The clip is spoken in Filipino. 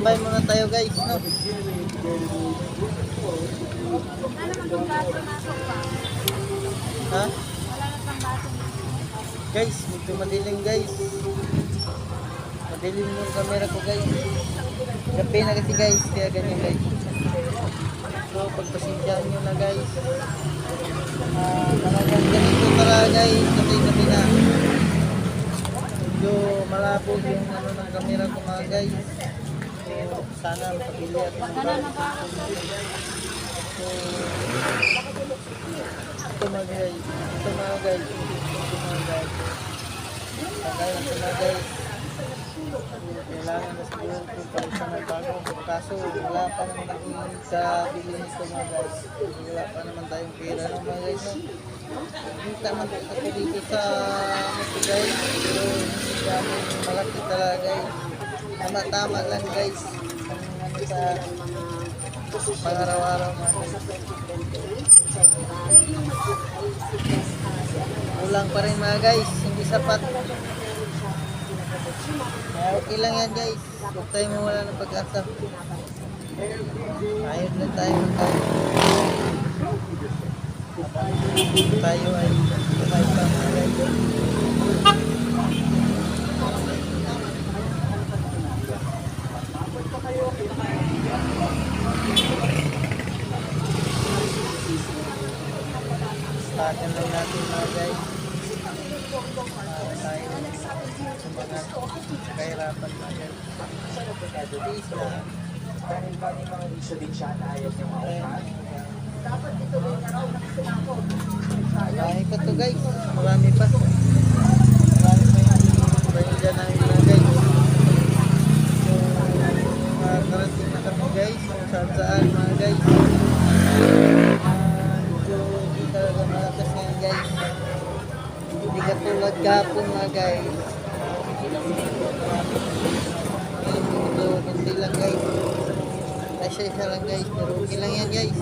tambay muna tayo guys, no? Ha? Guys, medyo madilim guys. Madilim yung camera ko guys. Gabi na kasi guys, kaya ganyan guys. So, pagpasinsyaan nyo na guys. Talagang ganito talaga guys, gabi na. Medyo malabo yung ano ng camera ko mga guys. So, sana mapabili at mga so, ito mga guys. Ito mga guys. Kailangan na guys. Kailangan na siguro kung palisa ng bago. Kaso wala pa naman naging sa bilhin nito mga guys. Wala pa naman tayong pera ng mga guys. Kita man ako dito sa mga guys. Pero hindi kami malaki talaga guys. Tama-tama lang guys. Ang sa pangaraw-araw mga guys. Kulang pa rin mga guys. Hindi sapat. Okay lang yan guys. Huwag tayo mawala ng pag-asa. Ayun lang tayo ng tayo. Tayo ay kumain pa mga guys. Startan lang natin mga guys. Tayo sa mga kahirapan mga guys. Please na. Dahil may mga issue din siya na ayaw niya maupan. Dapat ito rin na raw nakasinapo. Marami pa to guys. Marami pa. Marami pa yung bayan namin mga guys. So, makakarating na kami guys. Kung saan saan mga guys. So, hindi talaga malakas ngayon guys. Hindi katulad kapon mga guys. Ito, kunti lang guys. Isa lang guys. Pero okay lang yan guys.